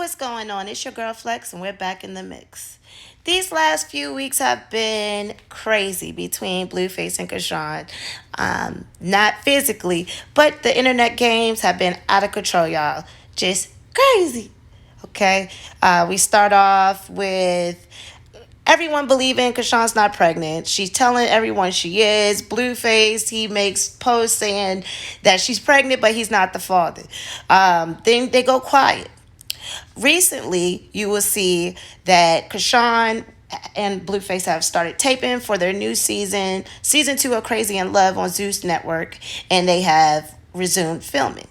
What's going on? It's your girl Flex, and we're back in the mix. These last few weeks have been crazy between Blueface and Chrisean. Not physically, but the internet games have been out of control, y'all. Just crazy. Okay? We start off with everyone believing Chrisean's not pregnant. She's telling everyone she is. Blueface, he makes posts saying that she's pregnant, but he's not the father. Then they go quiet. Recently, you will see that Chrisean and Blueface have started taping for their new season 2 of Crazy in Love on Zeus Network, and they have resumed filming.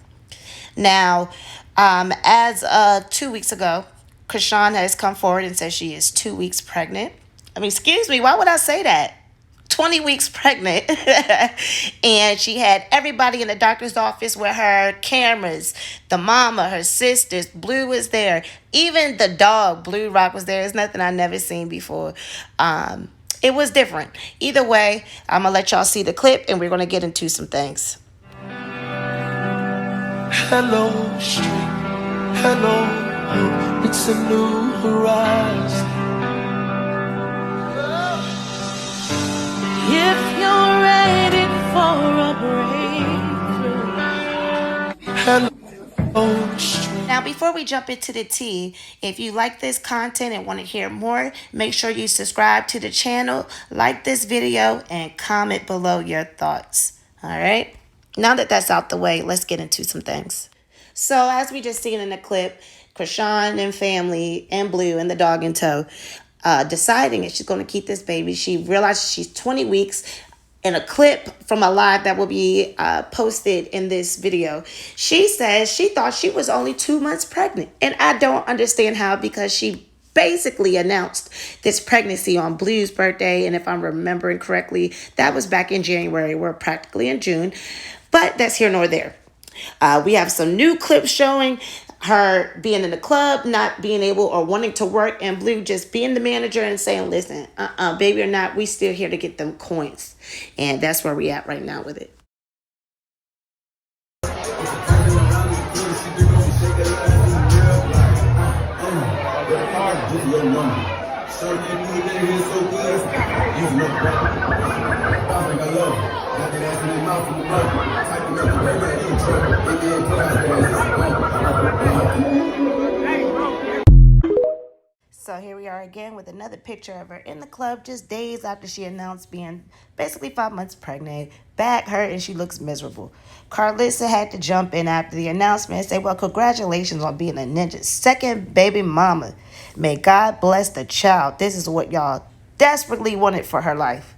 Now, as 2 weeks ago, Chrisean has come forward and said she is 2 weeks pregnant. I mean, excuse me, why would I say that? 20 weeks pregnant. And she had everybody in the doctor's office with her, cameras, the mama, her sisters. Blue was there. Even the dog, Blue Rock, was there. It's nothing I never seen before. It was different. Either way, I'm going to let y'all see the clip, and we're going to get into some things. Hello, street. Hello, it's a new horizon. If you're ready for a breakthrough. Hello, street. Now, before we jump into the tea, if you like this content and want to hear more, make sure you subscribe to the channel, like this video, and comment below your thoughts. All right? Now that that's out the way, let's get into some things. So, as we just seen in the clip, Chrisean and family and Blue and the dog in tow deciding if she's going to keep this baby. She realizes she's 20 weeks. In a clip from a live that will be posted in this video, she says she thought she was only 2 months pregnant. And I don't understand how, because she basically announced this pregnancy on Blue's birthday. And if I'm remembering correctly, that was back in January. We're practically in June. But that's here nor there. We have some new clips showing her being in the club, not being able or wanting to work, and Blue just being the manager and saying, listen, baby or not, we still here to get them coins. And that's where we at right now with it. So here we are again with another picture of her in the club just days after she announced being basically 5 months pregnant. Back hurt and she looks miserable. Carlissa had to jump in after the announcement and say, well, congratulations on being a ninja's second baby mama. May God bless the child. This is what y'all desperately wanted for her life.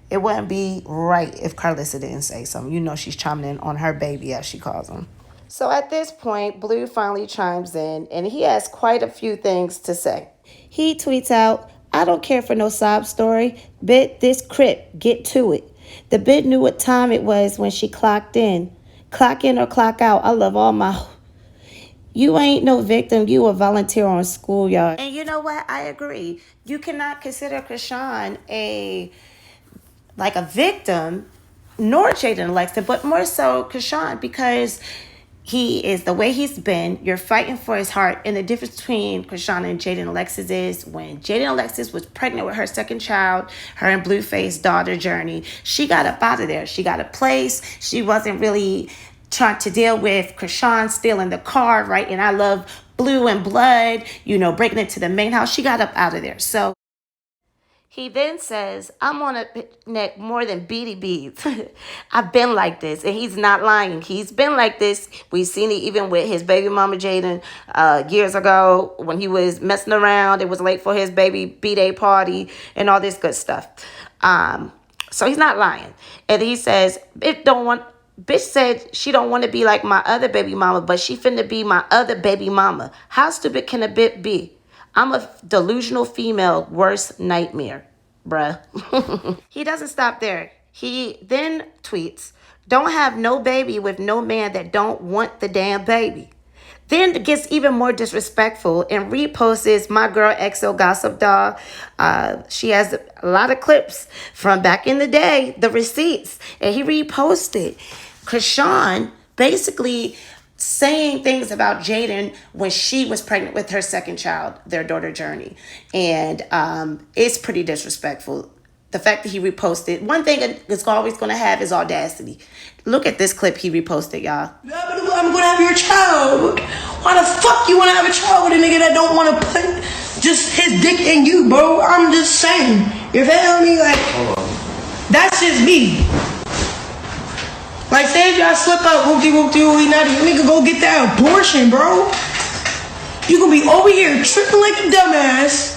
It wouldn't be right if Carlissa didn't say something. You know she's chiming in on her baby, as she calls him. So at this point, Blue finally chimes in, and he has quite a few things to say. He tweets out, I don't care for no sob story. Bit this crip, get to it. The bit knew what time it was when she clocked in. Clock in or clock out. I love all my... You ain't no victim. You a volunteer on schoolyard. And you know what? I agree. You cannot consider Chrisean a victim, nor Jaden Alexis, but more so Chrisean, because he is the way he's been. You're fighting for his heart. And the difference between Chrisean and Jaden Alexis is when Jaden Alexis was pregnant with her second child, her and Blueface daughter Journey, she got up out of there. She got a place. She wasn't really trying to deal with Chrisean stealing the car, right? And I love Blue and Blood, breaking into the main house. She got up out of there. So he then says, I'm on a neck more than beady beads. I've been like this. And he's not lying. He's been like this. We've seen it even with his baby mama, Jaden, years ago when he was messing around. It was late for his baby B-Day party and all this good stuff. So he's not lying. And he says, Bitch said she don't want to be like my other baby mama, but she finna be my other baby mama. How stupid can a bit be? I'm a delusional female worst nightmare, bruh. He doesn't stop there. He then tweets, don't have no baby with no man that don't want the damn baby. Then it gets even more disrespectful and reposts my girl XO Gossip Doll. She has a lot of clips from back in the day, the receipts, and he reposted. Chrisean basically saying things about Jaden when she was pregnant with her second child, their daughter Journey. And it's pretty disrespectful. The fact that he reposted, one thing it's always going to have is audacity. Look at this clip he reposted, y'all. I'm going to have your child. Why the fuck you want to have a child with a nigga that don't want to put just his dick in you, bro? I'm just saying. You feel me? Like, that's just me. Like, say if y'all slip up, whoopty-whoopty-whoopty, nigga go get that abortion, bro. You gonna be over here tripping like a dumbass.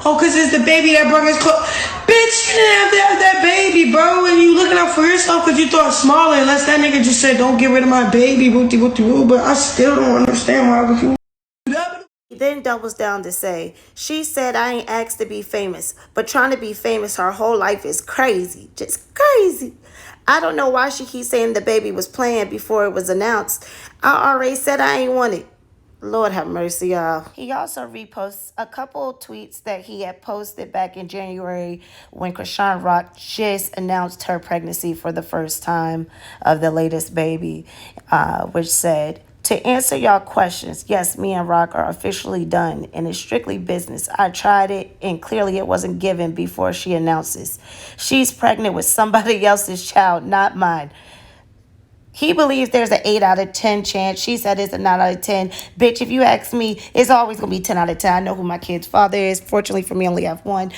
Oh, cause it's the baby that brought his clothes. Bitch, you didn't have to have that baby, bro. And you looking out for yourself cause you thought smaller. Unless that nigga just said, don't get rid of my baby, whoopty-whoopty-whoop. But I still don't understand why would you. He then doubles down to say, she said I ain't asked to be famous, but trying to be famous her whole life is crazy. Just crazy. I don't know why she keeps saying the baby was planned before it was announced. I already said I ain't want it. Lord have mercy, y'all. He also reposts a couple tweets that he had posted back in January when ChriseanRock just announced her pregnancy for the first time of the latest baby, which said, to answer y'all questions, yes, me and Rock are officially done, and it's strictly business. I tried it, and clearly it wasn't given before she announces. She's pregnant with somebody else's child, not mine. He believes there's an 8 out of 10 chance. She said it's a 9 out of 10. Bitch, if you ask me, it's always going to be 10 out of 10. I know who my kid's father is. Fortunately for me, I only have one.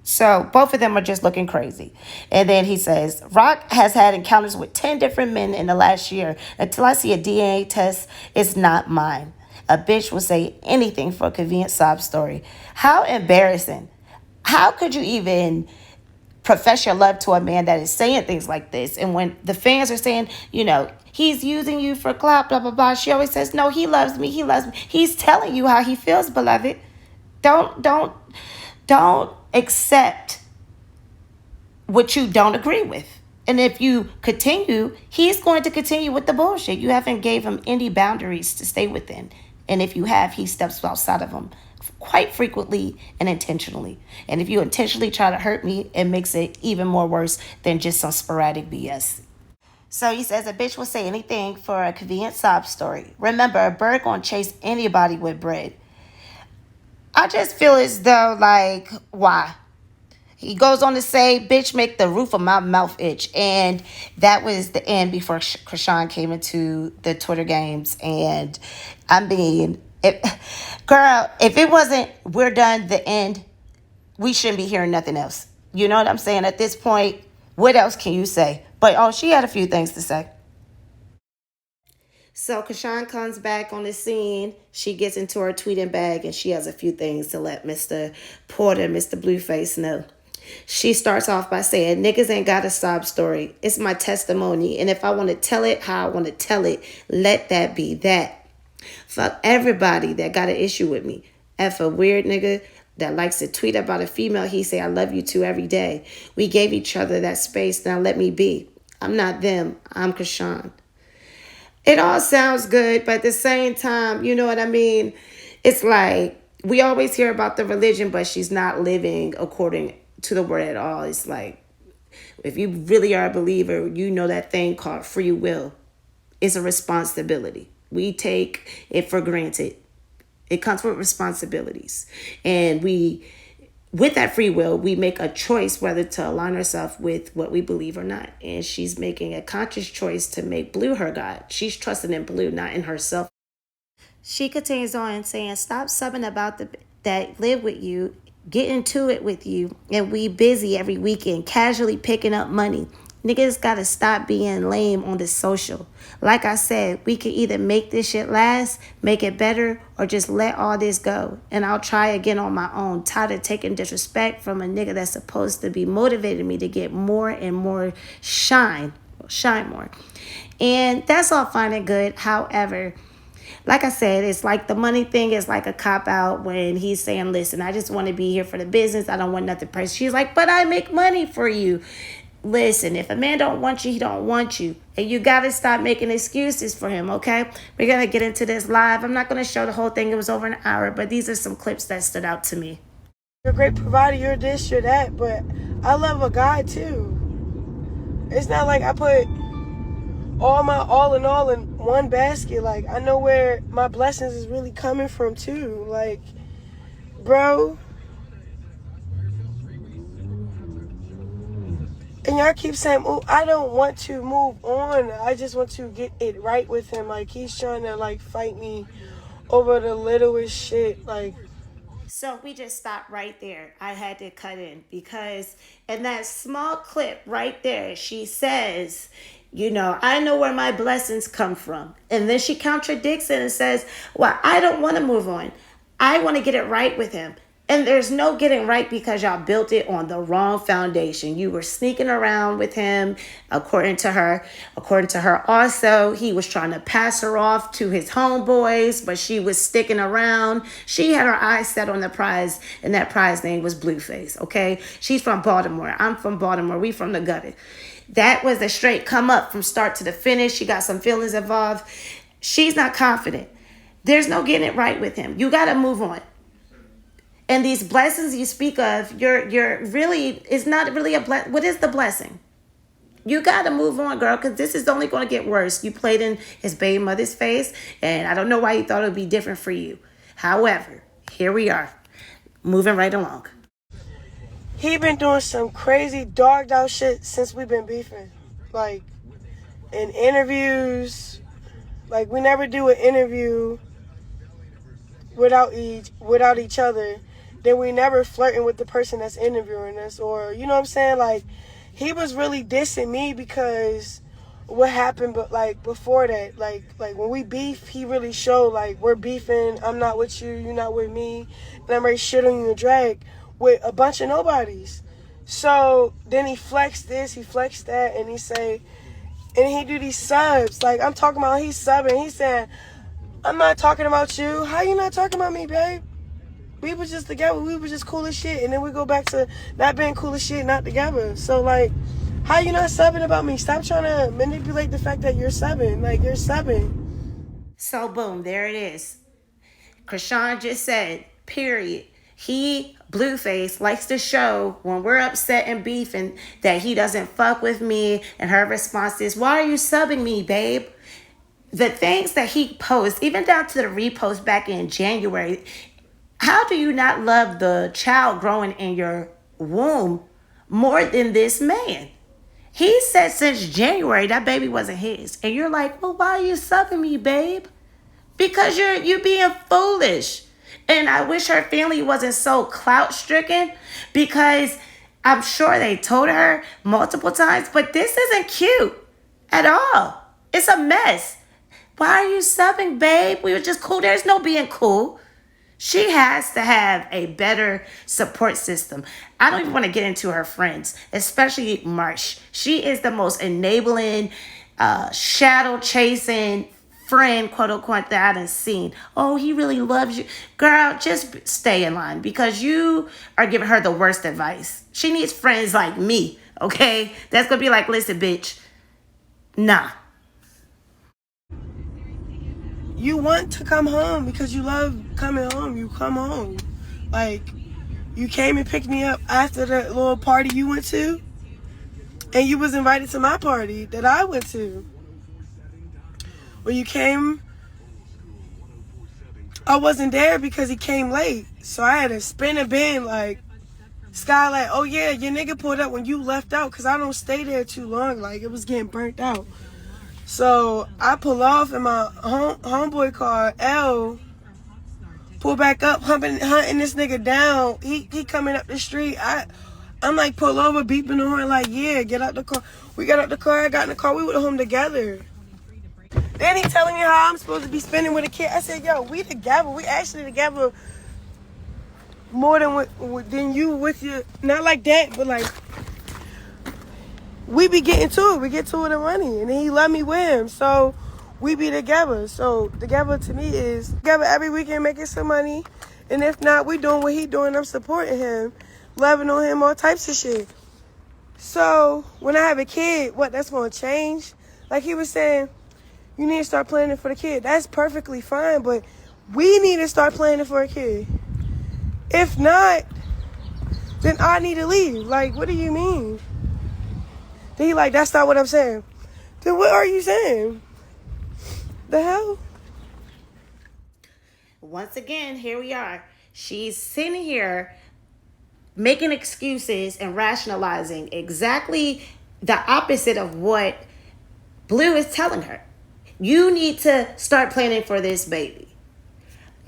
So both of them are just looking crazy. And then he says, Rock has had encounters with 10 different men in the last year. Until I see a DNA test, it's not mine. A bitch will say anything for a convenient sob story. How embarrassing. How could you even profess your love to a man that is saying things like this? And when the fans are saying, you know, he's using you for clout, blah, blah, blah, she always says, no, he loves me. He loves me. He's telling you how he feels, beloved. Don't accept what you don't agree with. And if you continue, he's going to continue with the bullshit. You haven't gave him any boundaries to stay within. And if you have, he steps outside of them quite frequently and intentionally. And if you intentionally try to hurt me, it makes it even more worse than just some sporadic BS. So he says a bitch will say anything for a convenient sob story. Remember, a bird gonna chase anybody with bread. I just feel as though, like, why? He goes on to say, bitch, make the roof of my mouth itch. And that was the end before Chrisean came into the Twitter games. And I mean, if it wasn't, we're done, the end, we shouldn't be hearing nothing else. You know what I'm saying? At this point, what else can you say? But, oh, she had a few things to say. So Chrisean comes back on the scene. She gets into her tweeting bag and she has a few things to let Mr. Porter, Mr. Blueface know. She starts off by saying, niggas ain't got a sob story. It's my testimony. And if I want to tell it how I want to tell it, let that be that. Fuck everybody that got an issue with me. F a weird nigga that likes to tweet about a female he say I love you to every day. We gave each other that space. Now let me be. I'm not them. I'm Chrisean. It all sounds good, but at the same time, you know what I mean? It's like, we always hear about the religion, but she's not living according to the word at all. It's like, if you really are a believer, you know that thing called free will is a responsibility. We take it for granted. It comes with responsibilities. And with that free will, we make a choice whether to align ourselves with what we believe or not. And she's making a conscious choice to make Blue her God. She's trusting in Blue, not in herself. She continues on saying, stop subbing about that live with you, get into it with you, and we busy every weekend, casually picking up money. Niggas gotta stop being lame on the social. Like I said, we can either make this shit last, make it better, or just let all this go. And I'll try again on my own. Tired of taking disrespect from a nigga that's supposed to be motivating me to get more and more shine more. And that's all fine and good. However, like I said, it's like the money thing is like a cop-out when he's saying, listen, I just want to be here for the business. I don't want nothing personal. She's like, but I make money for you. Listen, if a man don't want you, he don't want you. And you got to stop making excuses for him, okay? We're going to get into this live. I'm not going to show the whole thing. It was over an hour, but these are some clips that stood out to me. You're a great provider, you're this, you're that, but I love a guy too. It's not like I put all my all in one basket. Like, I know where my blessings is really coming from too. Like, bro. And y'all keep saying, oh, I don't want to move on. I just want to get it right with him. Like, he's trying to, like, fight me over the littlest shit. Like, So we just stopped right there. I had to cut in because in that small clip right there, she says, you know, I know where my blessings come from. And then she contradicts it and says, well, I don't want to move on. I want to get it right with him. And there's no getting right because y'all built it on the wrong foundation. You were sneaking around with him, according to her. According to her also, he was trying to pass her off to his homeboys, but she was sticking around. She had her eyes set on the prize, and that prize name was Blueface, okay? She's from Baltimore. I'm from Baltimore. We from the gutter. That was a straight come up from start to the finish. She got some feelings involved. She's not confident. There's no getting it right with him. You got to move on. And these blessings you speak of, you're really, it's not really a blessing. What is the blessing? You got to move on, girl, because this is only going to get worse. You played in his baby mother's face, and I don't know why you thought it would be different for you. However, here we are, moving right along. he been doing some crazy dogged out shit since we've been beefing. Like, in interviews, like, we never do an interview without each other. Then we never flirting with the person that's interviewing us, or, you know what I'm saying? Like, he was really dissing me because what happened, but like before that, like when we beef, he really showed like we're beefing. I'm not with you, you're not with me, and I'm ready to shit on you and drag with a bunch of nobodies. So then he flexed this, he flexed that, and he say, and he do these subs. Like, I'm talking about he's subbing. He said, I'm not talking about you. How you not talking about me, babe? We was just together. We was just cool as shit. And then we go back to not being cool as shit, not together. So, like, how you not subbing about me? Stop trying to manipulate the fact that you're subbing. Like, you're subbing. So, boom, there it is. Chrisean just said, period. He, Blueface, likes to show when we're upset and beefing that he doesn't fuck with me. And her response is, why are you subbing me, babe? The things that he posts, even down to the repost back in January, how do you not love the child growing in your womb more than this man? He said since January that baby wasn't his. And you're like, well, why are you subbing me, babe? Because you're being foolish. And I wish her family wasn't so clout-stricken, because I'm sure they told her multiple times, but this isn't cute at all. It's a mess. Why are you subbing, babe? We were just cool. There's no being cool. She has to have a better support system. I don't even want to get into her friends, especially Marsh. She is the most enabling, shadow chasing friend, quote unquote, that I done seen. Oh, he really loves you. Girl, just stay in line, because you are giving her the worst advice. She needs friends like me, okay? That's going to be like, listen, bitch, nah. You want to come home because you love coming home. You come home. Like, you came and picked me up after that little party you went to, and you was invited to my party that I went to. When you came, I wasn't there because he came late. So I had to spin a bin like, Sky, like, oh yeah, your nigga pulled up when you left out, because I don't stay there too long. Like, it was getting burnt out. So I pull off in my homeboy car, L, pull back up, hunting this nigga down. He coming up the street. I'm like, pull over, beeping the horn, like, yeah, get out the car. We got out the car, I got in the car, we went home together. Then he telling me how I'm supposed to be spending with a kid. I said, yo, we together. We actually together more than you with your, not like that, but like, we be getting to it. We get to it and running. And then he love me with him. So we be together. So together to me is together every weekend making some money. And if not, we doing what he doing. I'm supporting him, loving on him, all types of shit. So when I have a kid, what, that's going to change? Like he was saying, you need to start planning for the kid. That's perfectly fine, but we need to start planning for a kid. If not, then I need to leave. Like, what do you mean? Then he like, that's not what I'm saying. Then what are you saying? The hell? Once again, here we are. She's sitting here making excuses and rationalizing exactly the opposite of what Blue is telling her. You need to start planning for this baby.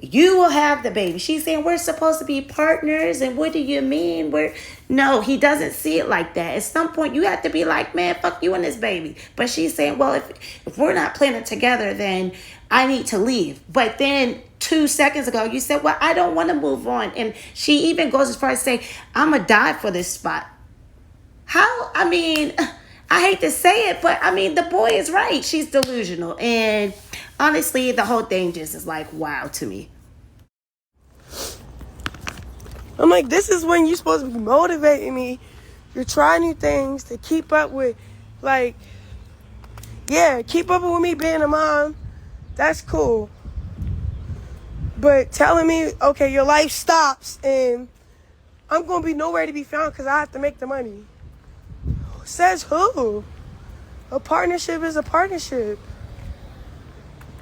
You will have the baby. She's saying we're supposed to be partners, and what do you mean? No, he doesn't see it like that. At some point, you have to be like, man, fuck you and this baby. But she's saying, well, if we're not planning together, then I need to leave. But then 2 seconds ago, you said, well, I don't want to move on. And she even goes as far as say, I'm going to die for this spot. How? I mean, I hate to say it, but I mean, the boy is right. She's delusional. And honestly, the whole thing just is like, wow to me. I'm like, this is when you're supposed to be motivating me. You're trying new things to keep up with, like, yeah, keep up with me being a mom. That's cool. But telling me, okay, your life stops and I'm going to be nowhere to be found because I have to make the money. Says who? A partnership is a partnership.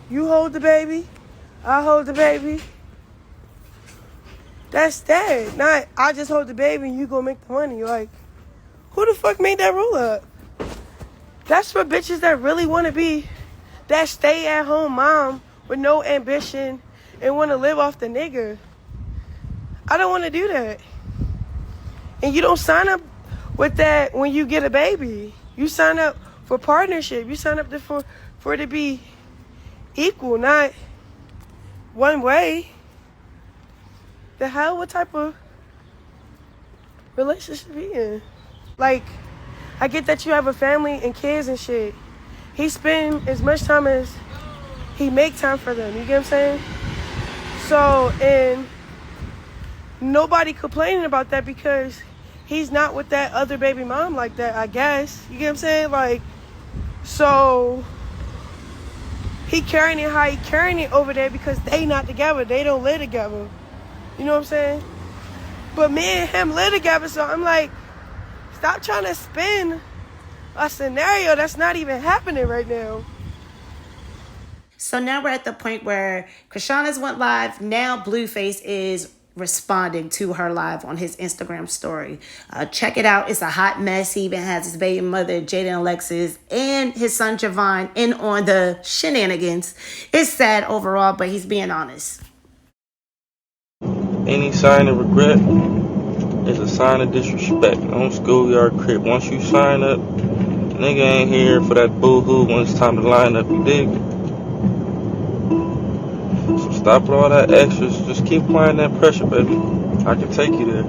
You hold the baby, I hold the baby. That's that. Not, I just hold the baby and you go make the money. Like, who the fuck made that rule up? That's for bitches that really want to be that stay-at-home mom with no ambition and want to live off the nigga. I don't want to do that. And you don't sign up with that when you get a baby. You sign up for partnership. You sign up for it to be equal, not one way. The hell? What type of relationship he in? Like, I get that you have a family and kids and shit. He spend as much time as he make time for them. You get what I'm saying? So, and nobody complaining about that because he's not with that other baby mom like that, I guess. You get what I'm saying? Like, so he carrying it how he carrying it over there because they not together. They don't live together. You know what I'm saying? But me and him live together, so I'm like, stop trying to spin a scenario that's not even happening right now. So now we're at the point where Chrisean has went live. Now Blueface is responding to her live on his Instagram story. Check it out. It's a hot mess. He even has his baby mother, Jada Alexis, and his son, Javon, in on the shenanigans. It's sad overall, but he's being honest. Any sign of regret is a sign of disrespect. On schoolyard crib. Once you sign up, nigga ain't here for that boo-hoo when it's time to line up, you dig? So stop with all that extras. Just keep applying that pressure, baby. I can take you there.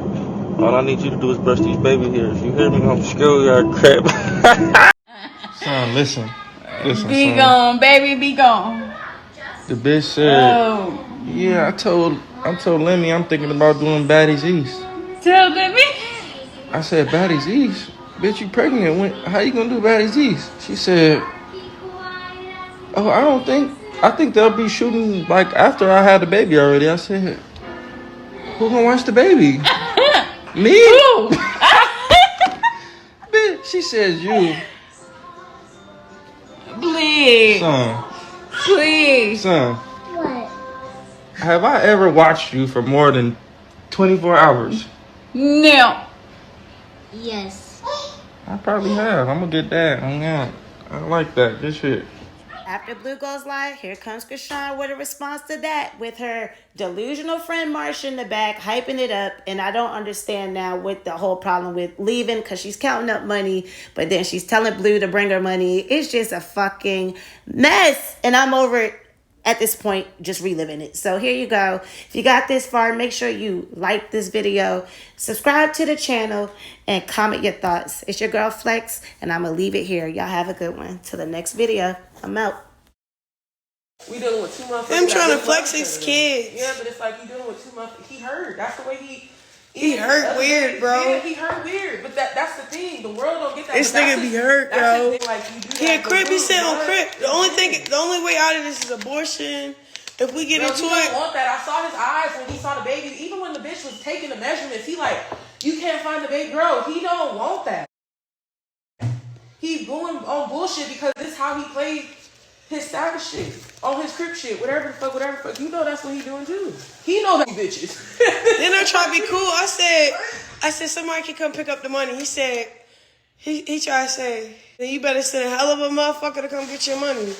All I need you to do is brush these baby hairs. You hear me? On schoolyard crib. Son, listen. Listen, Be son. gone, baby, be gone. The bitch said, Oh, yeah, I told Lemmy I'm thinking about doing Baddies East. tell me. I said, Baddies East? Bitch, you pregnant. How you gonna do Baddies East? She said, oh, I think they'll be shooting like after I had the baby already. I said, who gonna watch the baby? Me? Who? Bitch, she says you. Please. Son. Please. Son. What? Have I ever watched you for more than 24 hours? No. Yes. I probably have. I'm a good dad. I like that. Good shit. After Blue goes live, here comes Chrisean with a response to that with her delusional friend Marsha in the back, hyping it up. And I don't understand now what the whole problem with leaving because she's counting up money, but then she's telling Blue to bring her money. It's just a fucking mess. And I'm over it at this point, just reliving it. So here you go. If you got this far, make sure you like this video, subscribe to the channel, and comment your thoughts. It's your girl Flex, and I'm going to leave it here. Y'all have a good one. Till the next video. I'm out. We dealing with two motherfuckers. Him trying to flex his kids. Yeah, but it's like you dealing with two motherfuckers. He hurt. That's the way He hurt weird, bro. Yeah, he hurt weird. But that's the thing. The world don't get that. This nigga be hurt, bro. Like, Yeah, Crip, he said on Crip. The only way out of this is abortion. If we get into he it. don't want that. I saw his eyes when he saw the baby. Even when the bitch was taking the measurements, he like, you can't find the baby. Bro, he don't want that. He going on bullshit because this is how he played his savage shit. On his crip shit. Whatever the fuck. You know that's what he doing too. He know that bitches. Then I tried to be cool. I said somebody can come pick up the money. He said, he tried to say, then you better send a hell of a motherfucker to come get your money.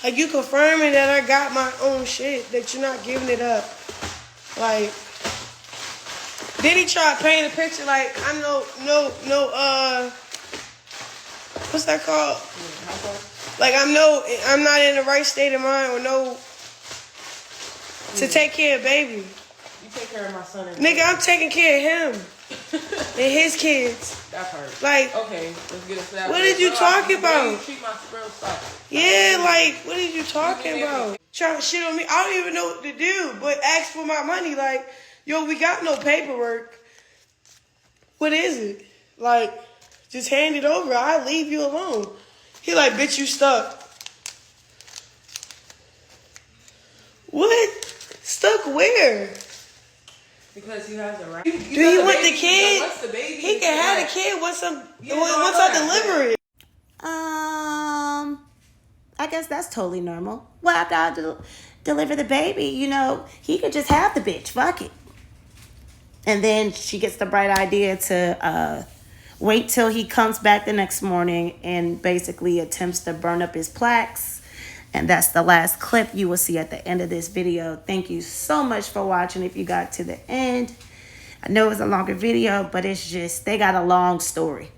Like, you confirming that I got my own shit, that you're not giving it up. Like, then he tried painting a picture like, I'm no, what's that called? Like, I'm not in the right state of mind or to take care of baby. You take care of my son. Nigga, I'm taking care of him and his kids. That part. Like, okay, let's get it to that. What did you talking about? Treat my real stuff. Yeah, like, what are you talking about? Trying to shit on me. I don't even know what to do, but ask for my money. Like, yo, we got no paperwork. What is it? Like, just hand it over. I'll leave you alone. He like, bitch, you stuck. What? Stuck where? Because he has a right. Do he want the kid? Once the baby He can have the kid once I deliver it. I guess that's totally normal. Well, after I deliver the baby, you know, he could just have the bitch. Fuck it. And then she gets the bright idea to wait till he comes back the next morning and basically attempts to burn up his plaques. And that's the last clip you will see at the end of this video. Thank you so much for watching if you got to the end. I know it's a longer video, but it's just, they got a long story.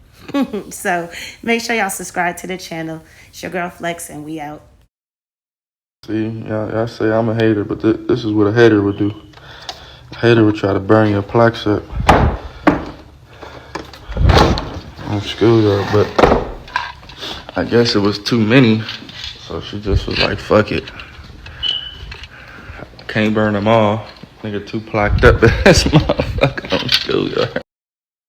So make sure y'all subscribe to the channel. It's your girl Flex, and we out. See, y'all say I'm a hater, but this is what a hater would do. A hater would try to burn your plaques up on schoolyard, but I guess it was too many, so she just was like, fuck it. Can't burn them all. Nigga too plaqued up ass motherfucker on schoolyard.